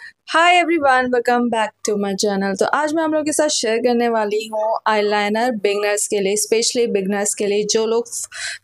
Hi everyone, welcome back to my channel. तो आज मैं आप लोगों के साथ शेयर करने वाली हूँ आईलाइनर बिगनर्स के लिए, स्पेशली बिगनर्स के लिए जो लोग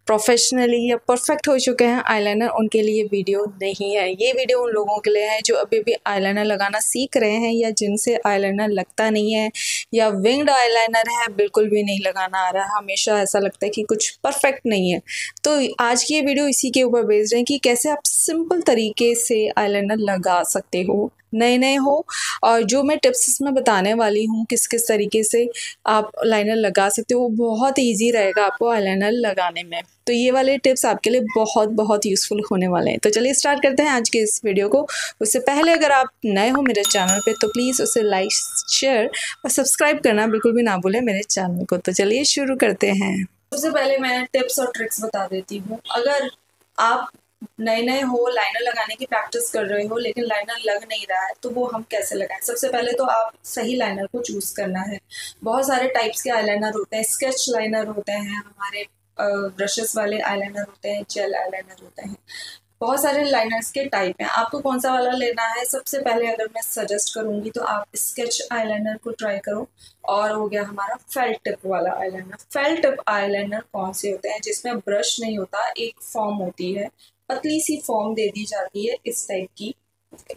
प्रोफेशनली या परफेक्ट हो चुके हैं आईलाइनर, उनके लिए वीडियो नहीं है। ये वीडियो उन लोगों के लिए है जो अभी भी आईलाइनर लगाना सीख रहे हैं या जिनसे आईलाइनर लगता नहीं है या विंग्ड आईलाइनर है, बिल्कुल भी नहीं लगाना आ रहा है, हमेशा ऐसा लगता है कि कुछ परफेक्ट नहीं है। तो आज की ये वीडियो इसी के ऊपर बेस्ड है कि कैसे आप सिंपल तरीके से आईलाइनर लगा सकते हो, नए नए हो। और जो मैं टिप्स इसमें बताने वाली हूँ किस किस तरीके से आप लाइनर लगा सकते हो, वो बहुत इजी रहेगा आपको आईलाइनर लगाने में। तो ये वाले टिप्स आपके लिए बहुत बहुत यूज़फुल होने वाले हैं। तो चलिए स्टार्ट करते हैं आज के इस वीडियो को। उससे पहले अगर आप नए हो मेरे चैनल पे तो प्लीज़ उसे लाइक, शेयर और सब्सक्राइब करना बिल्कुल भी ना भूलें मेरे चैनल को। तो चलिए शुरू करते हैं। सबसे पहले मैं टिप्स और ट्रिक्स बता देती हूँ। अगर आप नए नए हो, लाइनर लगाने की प्रैक्टिस कर रहे हो लेकिन लाइनर लग नहीं रहा है, तो वो हम कैसे लगाएं। सबसे पहले तो आप सही लाइनर को चूज करना है। बहुत सारे टाइप्स के आईलाइनर होते हैं, स्केच लाइनर होते हैं, हमारे ब्रशेस वाले आईलाइनर होते हैं, जेल आईलाइनर होते हैं। बहुत सारे लाइनर्स के टाइप हैं, आपको कौन सा वाला लेना है। सबसे पहले अगर मैं सजेस्ट करूंगी तो आप स्केच आईलाइनर को ट्राई करो। और हो गया हमारा फेल्ट टिप वाला आईलाइनर। फेल्ट टिप आईलाइनर कौन से होते हैं, जिसमें ब्रश नहीं होता, एक फॉर्म होती है, पतली सी फॉर्म दे दी जाती है इस टाइप की।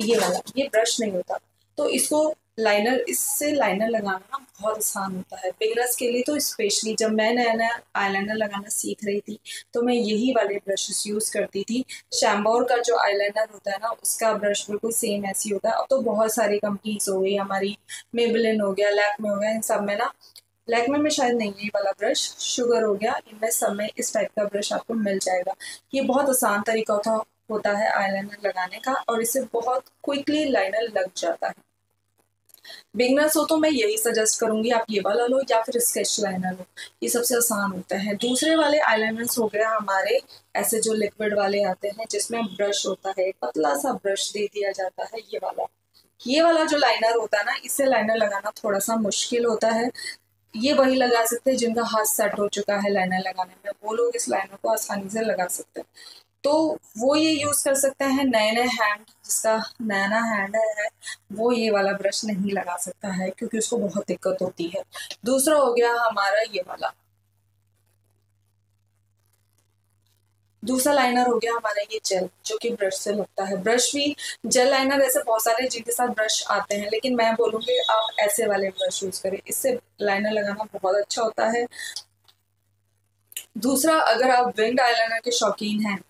ये वाला, ये ब्रश नहीं होता। तो इसको लाइनर, इससे लाइनर लगाना ना बहुत आसान होता है बिगनर्स के लिए। तो स्पेशली जब मैं नया नया आईलाइनर लगाना सीख रही थी तो मैं यही वाले ब्रशेस यूज करती थी। शैम्बोर का जो आईलाइनर होता है ना, उसका ब्रश बिल्कुल सेम ऐसी होता है। अब तो बहुत सारी कंपनीज हो गई हमारी, मेबेलिन हो गया, लैक्मे हो गया, इन सब में ना, लैक्मे में शायद नहीं है ये वाला ब्रश, शुगर हो गया, इनमें सब में इस टाइप का ब्रश आपको मिल जाएगा। ये बहुत आसान तरीका होता है आईलाइनर लगाने का और इससे बहुत क्विकली लाइनर लग जाता है। बिगनर्स हो तो मैं यही सजेस्ट करूंगी, आप ये वाला लो या फिर स्केच लाइनर लो, ये सबसे आसान होता है। दूसरे वाले आईलाइनर्स हो गया हमारे ऐसे जो लिक्विड वाले आते हैं, जिसमें ब्रश होता है, पतला सा ब्रश दे दिया जाता है। ये वाला जो लाइनर होता है ना, इससे लाइनर लगाना थोड़ा सा मुश्किल होता है। ये वही लगा सकते हैं जिनका हाथ सेट हो चुका है लाइनर लगाने में, वो लोग इस लाइनर को आसानी से लगा सकते हैं। तो वो ये यूज कर सकते हैं। नए नए हैंड, जिसका नया नया हैंड है, वो ये वाला ब्रश नहीं लगा सकता है क्योंकि उसको बहुत दिक्कत होती है। दूसरा हो गया हमारा ये वाला, दूसरा लाइनर हो गया हमारा ये जेल, जो कि ब्रश से लगता है। ब्रश भी, जेल लाइनर ऐसे बहुत सारे जिनके साथ ब्रश आते हैं, लेकिन मैं बोलूंगी आप ऐसे वाले ब्रश यूज करें, इससे लाइनर लगाना बहुत अच्छा होता है। दूसरा, अगर आप विंग्ड आईलाइनर के शौकीन हैं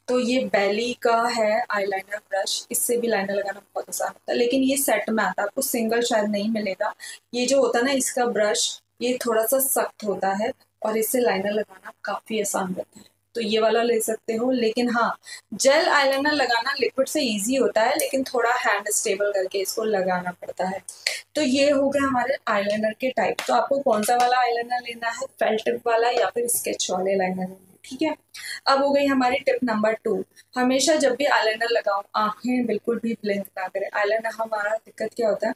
तो ये बैली का है आईलाइनर ब्रश, इससे भी लाइनर लगाना बहुत आसान होता है, लेकिन ये सेट में आता है, आपको सिंगल शायद नहीं मिलेगा। ये जो होता है ना इसका ब्रश, ये थोड़ा सा सख्त होता है और इससे लाइनर लगाना काफी आसान रहता है, तो ये वाला ले सकते हो। लेकिन हाँ, जेल आईलाइनर लगाना लिक्विड से इजी होता है, लेकिन थोड़ा हैंड स्टेबल करके इसको लगाना पड़ता है। तो ये हो गया हमारे आईलाइनर के टाइप। तो आपको कौन सा वाला आईलाइनर लेना है, फेल्ट टिप वाला या फिर स्केच वाले लाइनर लेना है, ठीक है। अब हो गई हमारी टिप नंबर 2। हमेशा जब भी आईलाइनर लगाओ, आंखें बिल्कुल भी ब्लिंक ना करें। आईलाइनर, हमारा दिक्कत क्या होता है,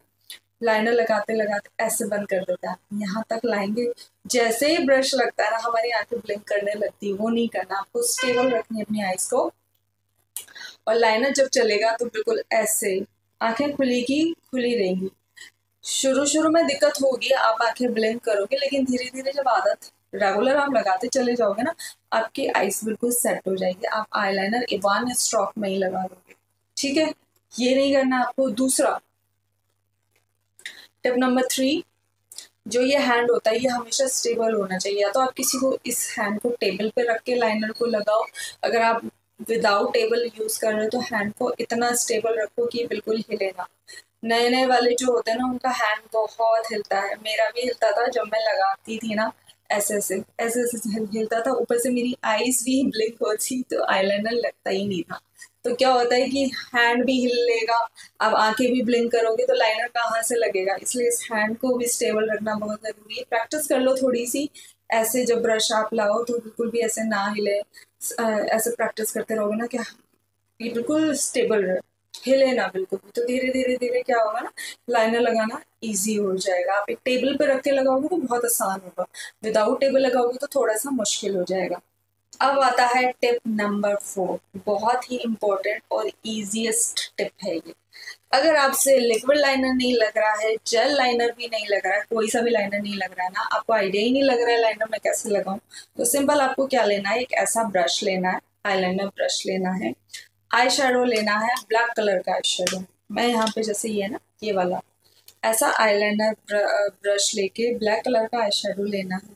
लाइनर लगाते लगाते ऐसे बंद कर देता है, यहाँ तक लाएंगे, जैसे ही ब्रश लगता है ना हमारी आंखें ब्लिंक करने लगती है। वो नहीं करना, आपको स्टेबल रखनी है अपनी आईज को। और लाइनर जब चलेगा तो बिल्कुल ऐसे आंखें खुलेगी, खुली रहेंगी। शुरू शुरू में दिक्कत होगी, आप आंखें ब्लिंक करोगे, लेकिन धीरे धीरे जब आदत रेगुलर आप लगाते चले जाओगे ना, आपकी आईज बिल्कुल सेट हो जाएगी। आप आईलाइनर वन स्ट्रोक में ही लगा दोगे, ठीक है। ये नहीं करना आपको। दूसरा, टिप नंबर 3, जो ये हैंड होता है ये हमेशा स्टेबल होना चाहिए। या तो आप किसी को इस हैंड को टेबल पे रख के लाइनर को लगाओ, अगर आप विदाउट टेबल यूज कर रहे हो तो हैंड को इतना स्टेबल रखो कि बिल्कुल हिले ना। नए नए वाले जो होते हैं ना, उनका हैंड बहुत हिलता है, मेरा भी हिलता था जब मैं लगाती थी ना, ऐसे ऐसे ऐसे ऐसे हिलता था, ऊपर से मेरी आईज भी ब्लिंक होती, तो आईलाइनर लगता ही नहीं था। तो क्या होता है कि हैंड भी हिलेगा, अब आंखें भी ब्लिंक करोगे तो लाइनर कहाँ से लगेगा। इसलिए इस हैंड को भी स्टेबल रखना बहुत जरूरी है। प्रैक्टिस कर लो थोड़ी सी, ऐसे जब ब्रश आप लाओ तो बिल्कुल भी ऐसे ना हिले। ऐसे प्रैक्टिस करते रहोगे ना, क्या ये बिल्कुल स्टेबल रहे, हिले ना बिल्कुल भी, तो धीरे धीरे धीरे क्या होगा ना, लाइनर लगाना इजी हो जाएगा। आप एक टेबल पे रख के लगाओगे तो बहुत आसान होगा, विदाउट टेबल लगाओगे तो थोड़ा सा मुश्किल हो जाएगा। अब आता है टिप नंबर 4, बहुत ही इम्पोर्टेंट और इजीएस्ट टिप है ये। अगर आपसे लिक्विड लाइनर नहीं लग रहा है, जेल लाइनर भी नहीं लग रहा है, कोई सा भी लाइनर नहीं लग रहा है ना, आपको आइडिया ही नहीं लग रहा है लाइनर में कैसे लगाऊं, तो सिंपल आपको क्या लेना है, एक ऐसा ब्रश लेना है, आईलाइनर ब्रश लेना है, आई शेडो लेना है, ब्लैक कलर का आई शेडो। मैं यहाँ पे जैसे ये है ना, ये वाला ऐसा आईलाइनर ब्रश लेके ब्लैक कलर का आई शेडो लेना है,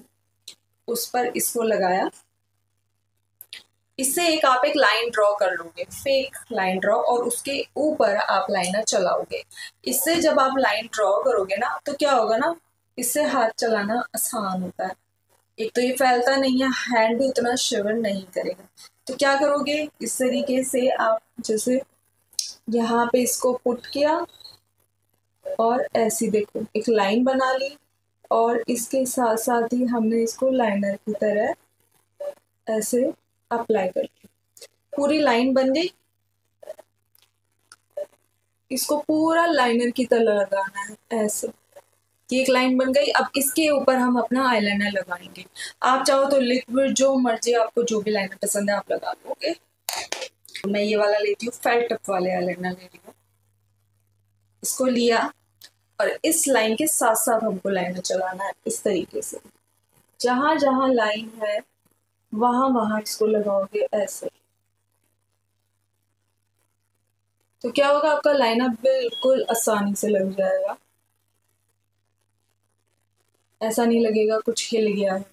उस पर इसको लगाया। इससे आप एक लाइन ड्रॉ कर लोगे, फेक लाइन ड्रॉ, और उसके ऊपर आप लाइनर चलाओगे। इससे जब आप लाइन ड्रॉ करोगे ना, तो क्या होगा ना, इससे हाथ चलाना आसान होता है। एक तो ये फैलता नहीं है, हैंड भी उतना शिवर नहीं करेगा। तो क्या करोगे, इस तरीके से आप जैसे यहाँ पे इसको पुट किया और ऐसी देखो एक लाइन बना ली, और इसके साथ साथ ही हमने इसको लाइनर की तरह ऐसे अप्लाई कर ली। पूरी लाइन बन गई। इसको पूरा लाइनर की तरह लगाना है ऐसे। ये एक लाइन बन गई। अब इसके ऊपर हम अपना आईलाइनर लगाएंगे। आप चाहो तो लिक्विड जो मर्जी, आपको जो भी लाइनर पसंद है आप लगा लोगे। मैं ये वाला लेती हूँ, फेल्ट टिप वाले आईलाइनर ले रही हूँ। इसको लिया और इस लाइन के साथ साथ हमको लाइनर चलाना है इस तरीके से। जहां जहां लाइन है वहां वहां इसको लगाओगे ऐसे। तो क्या होगा, आपका लाइनर बिल्कुल आसानी से लग जाएगा। ऐसा नहीं लगेगा कुछ हिल गया है,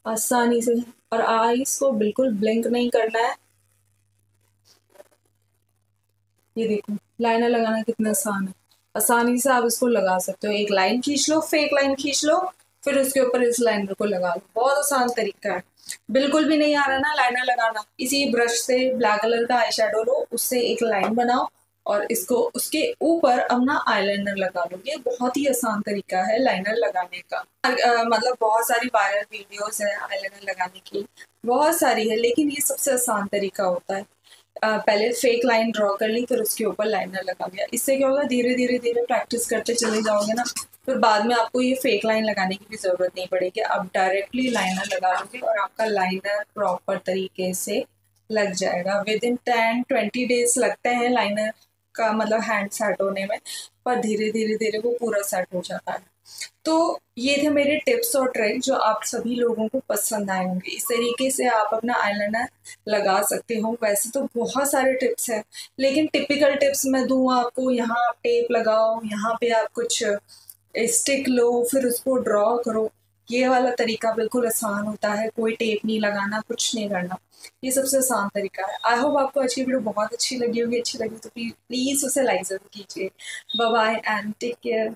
आसानी से। और आईज को बिल्कुल ब्लिंक नहीं करना है। ये देखो लाइनर लगाना कितना आसान है। आसानी से आप इसको लगा सकते हो। एक लाइन खींच लो, फेक लाइन खींच लो, फिर उसके ऊपर इस लाइनर को लगा लो। बहुत आसान तरीका है। बिल्कुल भी नहीं आ रहा ना लाइनर लगाना, इसी ब्रश से ब्लैक कलर का आई शेडो लो, उससे एक लाइन बनाओ और इसको उसके ऊपर अपना आईलाइनर लगा लो। ये बहुत ही आसान तरीका है लाइनर लगाने का। मतलब बहुत सारी वायरल वीडियोस है आईलाइनर लगाने की, बहुत सारी है, लेकिन ये सबसे आसान तरीका होता है। पहले फेक लाइन ड्रॉ कर ली, फिर उसके ऊपर लाइनर लगा दिया। इससे क्या होगा, धीरे धीरे धीरे प्रैक्टिस करते चले जाओगे ना, फिर बाद में आपको ये फेक लाइन लगाने की भी जरूरत नहीं पड़ेगी। आप डायरेक्टली लाइनर लगा लोगे और आपका लाइनर प्रॉपर तरीके से लग जाएगा। विद इन 10-20 डेज लगते हैं लाइनर का मतलब हैंड सेट होने में, पर धीरे धीरे धीरे वो पूरा सेट हो जाता है। तो ये थे मेरे टिप्स और ट्रिक जो आप सभी लोगों को पसंद आए होंगे। इस तरीके से आप अपना आईलाइनर लगा सकते हो। वैसे तो बहुत सारे टिप्स हैं, लेकिन टिपिकल टिप्स मैं दूँ आपको। यहाँ आप टेप लगाओ, यहाँ पे आप कुछ स्टिक लो, फिर उसको ड्रॉ करो। ये वाला तरीका बिल्कुल आसान होता है, कोई टेप नहीं लगाना, कुछ नहीं करना। ये सबसे आसान तरीका है। आई होप आपको आज की वीडियो बहुत अच्छी लगी होगी। अच्छी लगी तो प्लीज़ उसे लाइक जरूर कीजिए। Bye bye and take care.